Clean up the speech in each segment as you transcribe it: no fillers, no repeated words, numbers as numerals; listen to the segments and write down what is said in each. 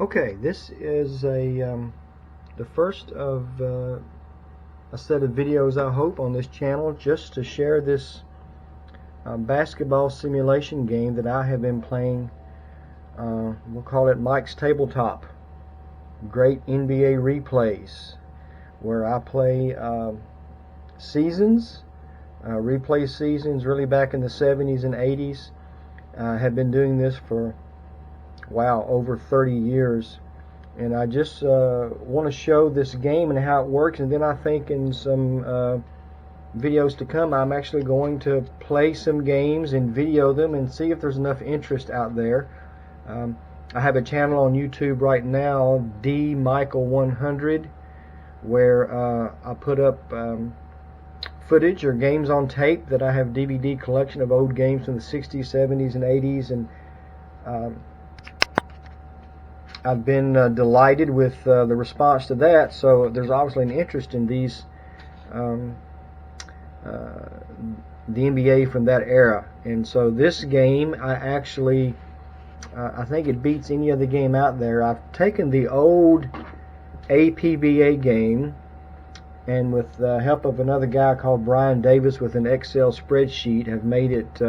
Okay, this is the first of a set of videos, I hope, on this channel, just to share this basketball simulation game that I have been playing. We'll call it Mike's Tabletop. Great NBA replays, where I play seasons, replay seasons really back in the 70s and 80s. I have been doing this for, wow, over 30 years. And I just want to show this game and how it works, and then I think in some videos to come I'm actually going to play some games and video them and see if there's enough interest out there. I have a channel on YouTube right now, dmichael100, where I put up footage or games on tape that I have DVD collection of old games from the 60s, 70s, and 80s, and I've been delighted with the response to that. So there's obviously an interest in these, the NBA from that era. And so this game, I think it beats any other game out there. I've taken the old APBA game, and with the help of another guy called Brian Davis with an Excel spreadsheet, have made it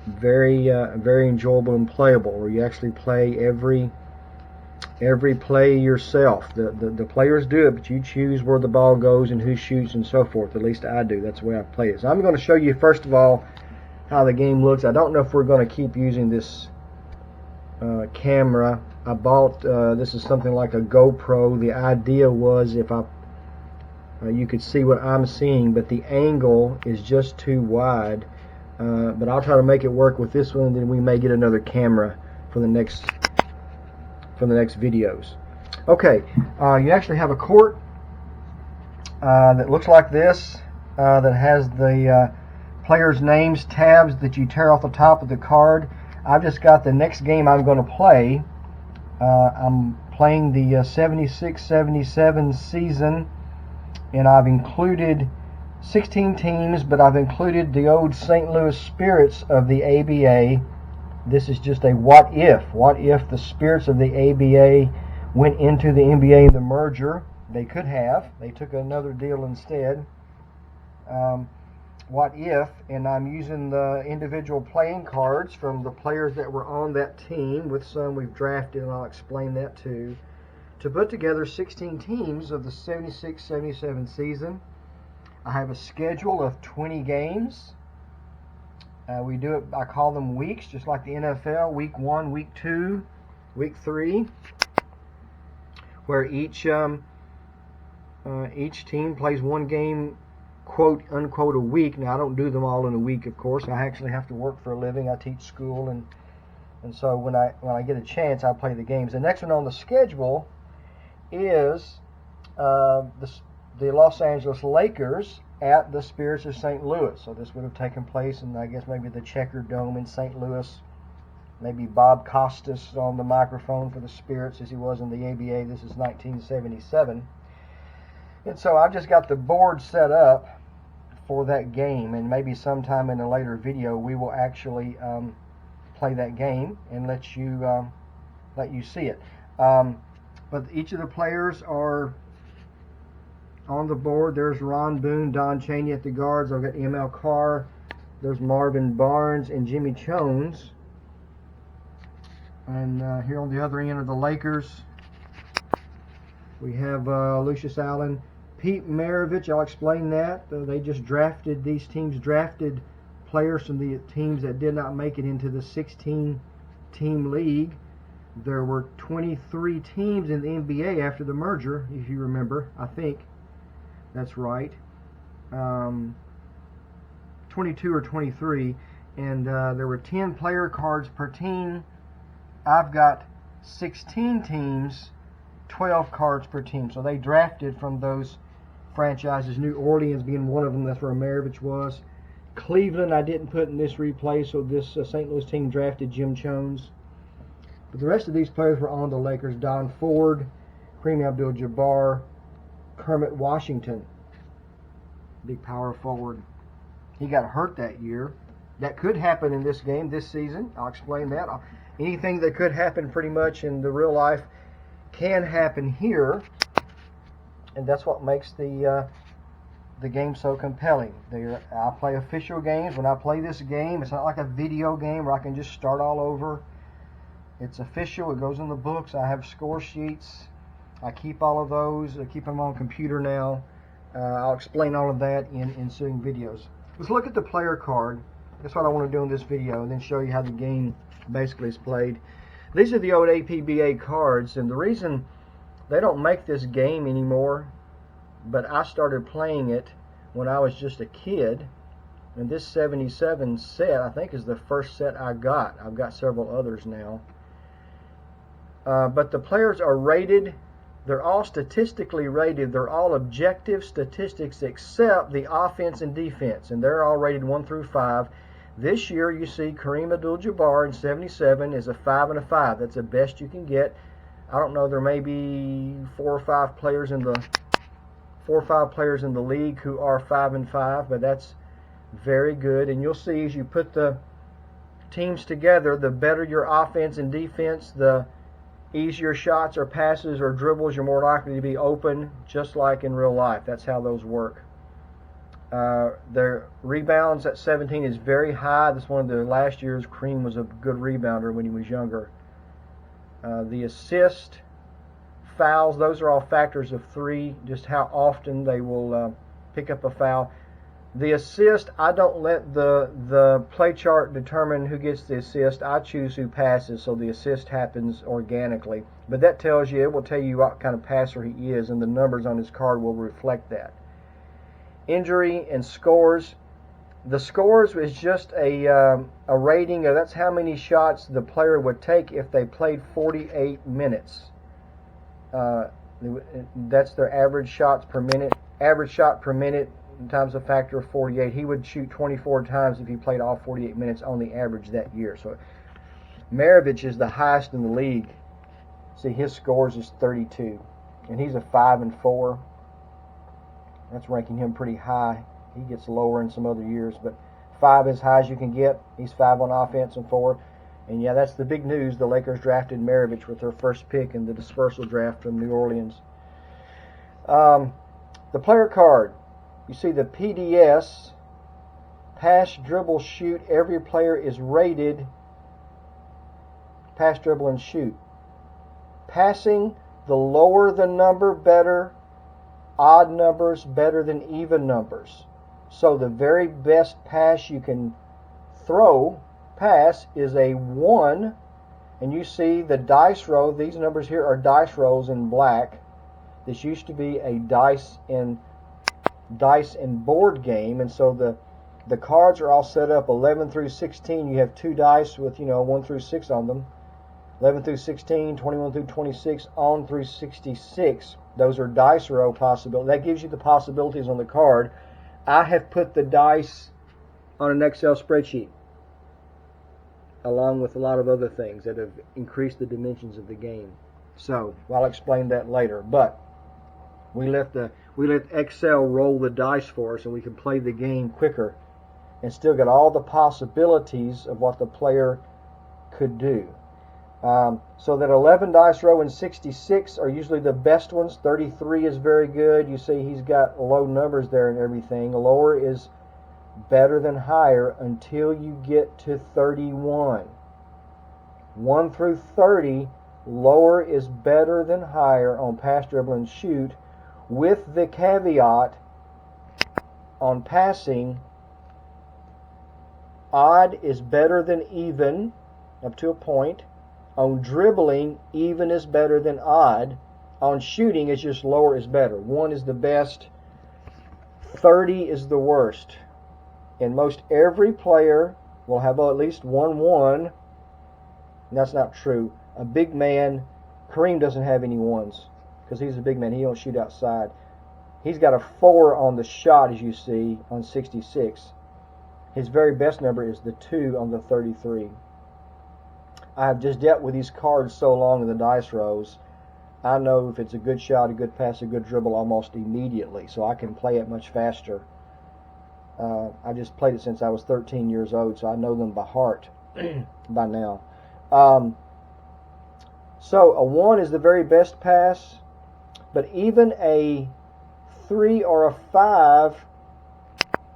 very enjoyable and playable, where you actually play every play yourself. The players do it, but you choose where the ball goes and who shoots and so forth. At least I do. That's the way I play it. So I'm going to show you first of all how the game looks. I don't know if we're going to keep using this camera. I bought this is something like a GoPro. The idea was if you could see what I'm seeing, but the angle is just too wide. But I'll try to make it work with this one, and then we may get another camera for the next videos. Okay, you actually have a court that looks like this, that has the players' names, tabs that you tear off the top of the card. I've just got the next game I'm going to play. I'm playing the 76-77 season, and I've included 16 teams, but I've included the old St. Louis Spirits of the ABA. This is just a what if. What if the Spirits of the ABA went into the NBA in the merger? They could have. They took another deal instead. What if, and I'm using the individual playing cards from the players that were on that team, with some we've drafted, and I'll explain that too, to put together 16 teams of the 76-77 season. I have a schedule of 20 games. We do it, I call them weeks, just like the NFL, week 1, week 2, week 3, where each team plays one game, quote unquote, a week. Now I don't do them all in a week, of course. I actually have to work for a living. I teach school, and so when I get a chance, I play the games. The next one on the schedule is the Los Angeles Lakers at the Spirits of St. Louis. So this would have taken place in, I guess, maybe the Checker Dome in St. Louis. Maybe Bob Costas on the microphone for the Spirits, as he was in the ABA. This is 1977. And so I've just got the board set up for that game, and maybe sometime in a later video we will actually play that game and let you see it. But each of the players are on the board. There's Ron Boone, Don Chaney at the guards. I've got M.L. Carr. There's Marvin Barnes and Jimmy Jones. And here on the other end are the Lakers. We have Lucius Allen, Pete Maravich. I'll explain that. They just drafted, these teams drafted players from the teams that did not make it into the 16-team league. There were 23 teams in the NBA after the merger, if you remember. I think that's right. 22 or 23. And there were 10 player cards per team. I've got 16 teams, 12 cards per team. So they drafted from those franchises, New Orleans being one of them. That's where Maravich was. Cleveland I didn't put in this replay, so this St. Louis team drafted Jim Jones. But the rest of these players were on the Lakers. Don Ford, Kareem Abdul-Jabbar, Kermit Washington, big power forward. He got hurt that year. that could happen in this game this season. I'll explain that. Anything that could happen pretty much in the real life can happen here, and that's what makes the game so compelling. I play official games. When I play this game, it's not like a video game where I can just start all over. It's official. It goes in the books. I have score sheets. I keep all of those. I keep them on computer now. I'll explain all of that in ensuing videos. Let's look at the player card. That's what I want to do in this video, and then show you how the game basically is played. These are the old APBA cards, and the reason they don't make this game anymore, but I started playing it when I was just a kid, and this 77 set I think is the first set I got. I've got several others now. But the players are rated. They're all statistically rated. They're all objective statistics except the offense and defense, and they're all rated 1 through 5. This year you see Kareem Abdul-Jabbar in 77 is a 5 and a 5. That's the best you can get. I don't know, there may be 4 or 5 players in the league who are 5 and 5, but that's very good. And you'll see as you put the teams together, the better your offense and defense, the easier shots or passes or dribbles, you're more likely to be open, just like in real life. That's how those work. Their rebounds at 17 is very high. That's one of the last years. Kareem was a good rebounder when he was younger. The assist, fouls, those are all factors of 3, just how often they will pick up a foul. The assist, I don't let the play chart determine who gets the assist. I choose who passes, so the assist happens organically. But that tells you, it will tell you what kind of passer he is, and the numbers on his card will reflect that. Injury and scores. The scores is just a rating of, that's how many shots the player would take if they played 48 minutes. That's their average shots per minute. Average shot per minute times a factor of 48. He would shoot 24 times if he played all 48 minutes on the average that year. So Maravich is the highest in the league. See, his scores is 32, and he's a 5 and 4. That's ranking him pretty high. He gets lower in some other years, but 5 is as high as you can get. He's 5 on offense and 4. And yeah, that's the big news. The Lakers drafted Maravich with their first pick in the dispersal draft from New Orleans. The player card. You see the PDS, pass, dribble, shoot. Every player is rated pass, dribble, and shoot. Passing, the lower the number, better. Odd numbers better than even numbers. So the very best pass you can pass is a 1, and you see the dice roll. These numbers here are dice rolls in black. This used to be a dice and board game, and so the cards are all set up 11 through 16. You have 2 dice with 1 through 6 on them. 11 through 16, 21 through 26, on through 66. Those are dice row possibilities. That gives you the possibilities on the card. I have put the dice on an Excel spreadsheet, along with a lot of other things that have increased the dimensions of the game. So I'll explain that later. But we let Excel roll the dice for us, and we can play the game quicker and still get all the possibilities of what the player could do. So that 11 dice row and 66 are usually the best ones. 33 is very good. You see he's got low numbers there and everything. Lower is better than higher until you get to 31. 1 through 30, lower is better than higher on pass, dribble, and shoot, with the caveat on passing, odd is better than even up to a point. On dribbling, even is better than odd. On shooting, it's just lower is better. 1 is the best. 30 is the worst. And most every player will have at least 1-1. And that's not true. A big man, Kareem doesn't have any 1s because he's a big man. He don't shoot outside. He's got a 4 on the shot, as you see, on 66. His very best number is the 2 on the 33. I have just dealt with these cards so long in the dice rows, I know if it's a good shot, a good pass, a good dribble almost immediately, so I can play it much faster. I just played it since I was 13 years old, so I know them by heart by now. So a 1 is the very best pass, but even a 3 or a 5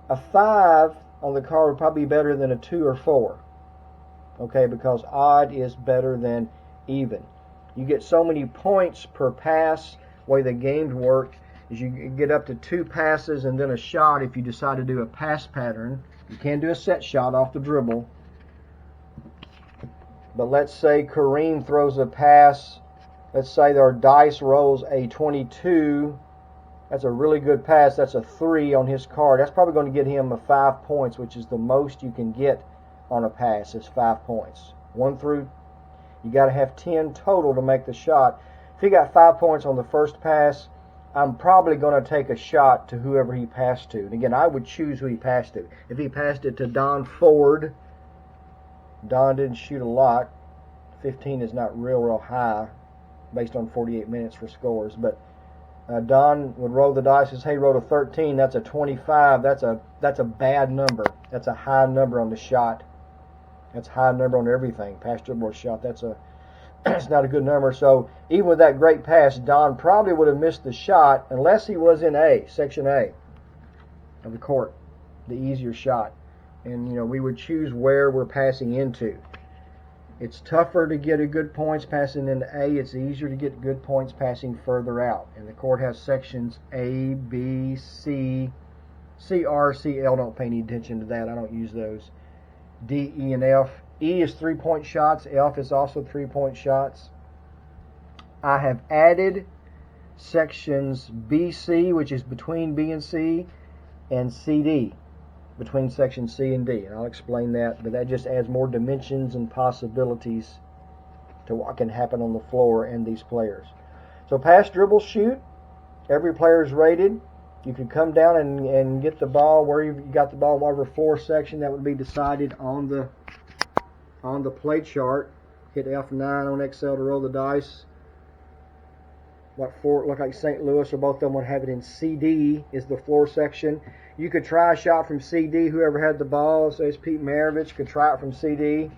on the card would probably be better than a 2 or 4. Okay, because odd is better than even. You get so many points per pass. The way the games work is you get up to 2 passes and then a shot if you decide to do a pass pattern. You can do a set shot off the dribble. But let's say Kareem throws a pass. Let's say their dice rolls a 22. That's a really good pass. That's a 3 on his card. That's probably going to get him a 5 points, which is the most you can get on a pass is 5 points. 1 through, you got to have 10 total to make the shot. If he got 5 points on the first pass, I'm probably going to take a shot to whoever he passed to. And again, I would choose who he passed to. If he passed it to Don Ford, Don didn't shoot a lot. 15 is not real high based on 48 minutes for scores. But Don would roll the dice and say, hey, rolled a 13. That's a 25. That's a bad number. That's a high number on the shot. That's a high number on everything. Pass, dribble, or shot. That's not a good number. So even with that great pass, Don probably would have missed the shot unless he was in section A of the court, the easier shot. And we would choose where we're passing into. It's tougher to get a good points passing into A. It's easier to get good points passing further out. And the court has sections A, B, C, R, C, L. Don't pay any attention to that. I don't use those. D, E, and F. E is 3-point shots. F is also 3-point shots. I have added sections B, C, which is between B and C, and C, D, between sections C and D. And I'll explain that, but that just adds more dimensions and possibilities to what can happen on the floor and these players. So pass, dribble, shoot. Every player is rated. You can come down and get the ball where you got the ball, whatever floor section that would be decided on the play chart. Hit F9 on Excel to roll the dice. What floor? Look like St. Louis or both of them would have it in CD is the floor section. You could try a shot from CD. Whoever had the ball, so it's Pete Maravich, could try it from CD.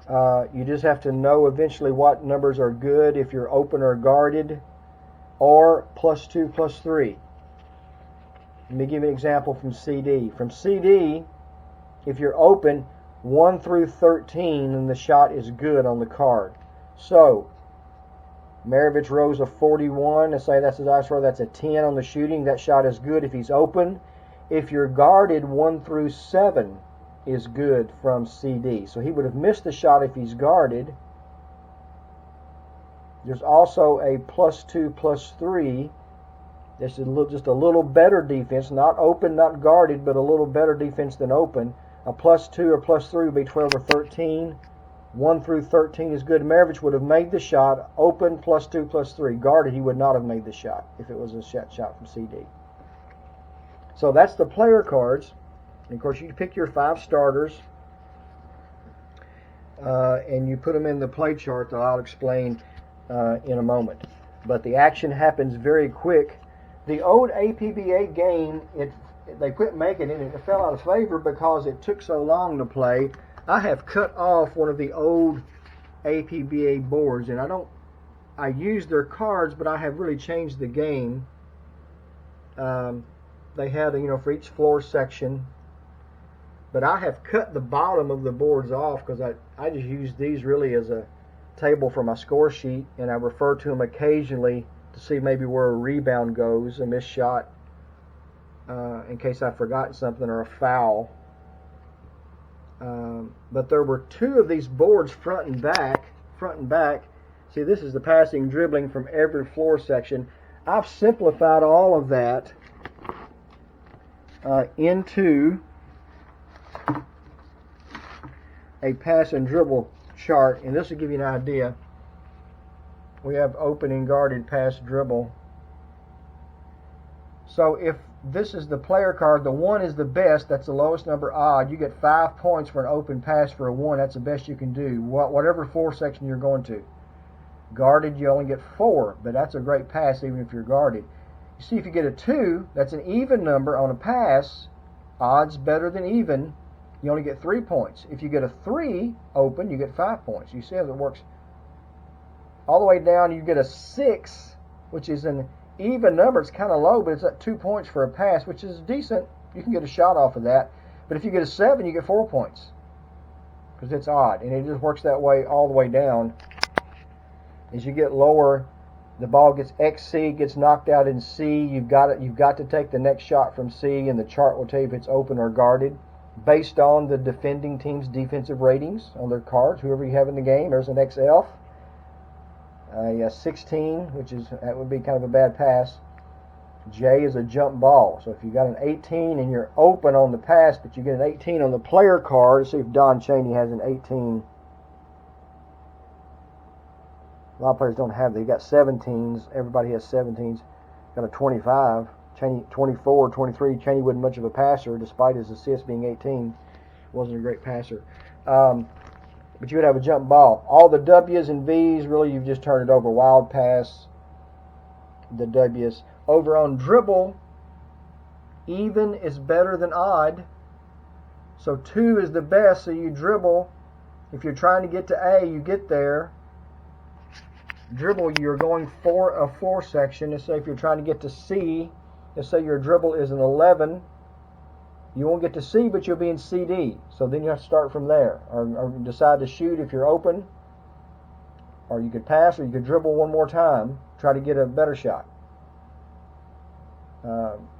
You just have to know eventually what numbers are good if you're open or guarded, or +2, +3. Let me give you an example from CD. From CD, if you're open, 1 through 13, and the shot is good on the card. So, Maravich rolls a 41. Let's say that's his dice roll. That's a 10 on the shooting. That shot is good if he's open. If you're guarded, 1 through 7 is good from CD. So he would have missed the shot if he's guarded. There's also a +2, +3. This is just a little better defense. Not open, not guarded, but a little better defense than open. A +2 or +3 would be 12 or 13. 1 through 13 is good. Maravich would have made the shot. Open, +2, +3. Guarded, he would not have made the shot if it was a shot from CD. So that's the player cards. And of course, you pick your 5 starters, and you put them in the play chart that I'll explain in a moment. But the action happens very quick. The old APBA game, they quit making it, and it fell out of favor because it took so long to play. I have cut off one of the old APBA boards, and I use their cards, but I have really changed the game. They had, for each floor section, but I have cut the bottom of the boards off because I just use these really as a table for my score sheet, and I refer to them occasionally to see maybe where a rebound goes, a missed shot, in case I've forgotten something, or a foul. But there were 2 of these boards front and back. See, this is the passing, dribbling from every floor section. I've simplified all of that into a pass and dribble chart, and this will give you an idea. We have open and guarded, pass, dribble. So if this is the player card, the 1 is the best, that's the lowest number odd. You get 5 points for an open pass for a 1. That's the best you can do, whatever floor section you're going to. Guarded, you only get 4, but that's a great pass even if you're guarded. You see, if you get a 2, that's an even number on a pass. Odds better than even. You only get 3 points. If you get a 3 open, you get 5 points. You see how it works? All the way down, you get a 6, which is an even number. It's kind of low, but it's at 2 points for a pass, which is decent. You can get a shot off of that. But if you get a 7, you get 4 points because it's odd, and it just works that way all the way down. As you get lower, the ball gets XC, gets knocked out in C. You've got to take the next shot from C, and the chart will tell you if it's open or guarded based on the defending team's defensive ratings on their cards. Whoever you have in the game, there's an XF. A 16, that would be kind of a bad pass. J is a jump ball. So if you got an 18 and you're open on the pass, but you get an 18 on the player card, let's see if Don Chaney has an 18. A lot of players don't have that. You got 17s. Everybody has 17s. Got a 25. Chaney 24, 23. Chaney wasn't much of a passer, despite his assists being 18. Wasn't a great passer. But you would have a jump ball. All the W's and V's, really, you've just turned it over. Wild pass, the W's. Over on dribble, even is better than odd. So 2 is the best, so you dribble. If you're trying to get to A, you get there. Dribble, you're going for a 4 section. Let's say if you're trying to get to C, let's say your dribble is an 11. You won't get to C, but you'll be in CD. So then you have to start from there. Or decide to shoot if you're open. Or you could pass, or you could dribble one more time. Try to get a better shot.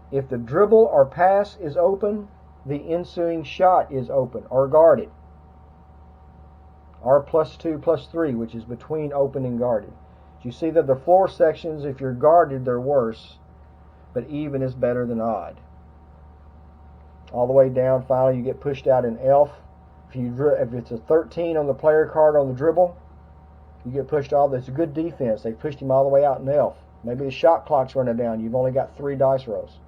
If the dribble or pass is open, the ensuing shot is open or guarded. Or +2, +3, which is between open and guarded. You see that the floor sections, if you're guarded, they're worse. But even is better than odd. All the way down, finally, you get pushed out in ELF. If it's a 13 on the player card on the dribble, you get pushed all. That's a good defense. They pushed him all the way out in ELF. Maybe the shot clock's running down. You've only got 3 dice rolls.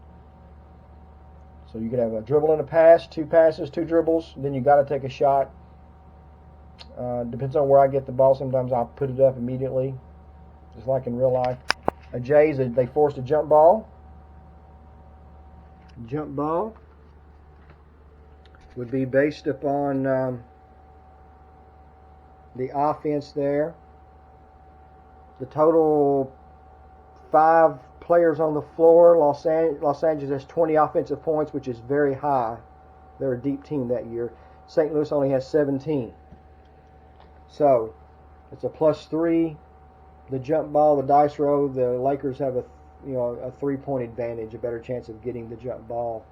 So you could have a dribble and a pass, 2 passes, 2 dribbles. Then you got to take a shot. Depends on where I get the ball. Sometimes I'll put it up immediately, just like in real life. A J is they forced a jump ball. Jump ball would be based upon the offense there. The total 5 players on the floor. Los Angeles has 20 offensive points, which is very high. They're a deep team that year. St. Louis only has 17. So it's a +3. The jump ball, the dice roll. The Lakers have a 3-point advantage, a better chance of getting the jump ball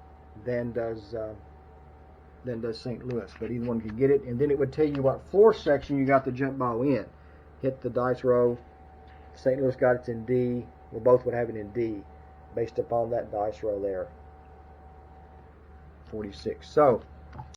than does St. Louis. But either one can get it, and then it would tell you what floor section you got the jump ball in. Hit the dice roll. St. Louis got it in D. We both would have it in D, based upon that dice roll there. 46. So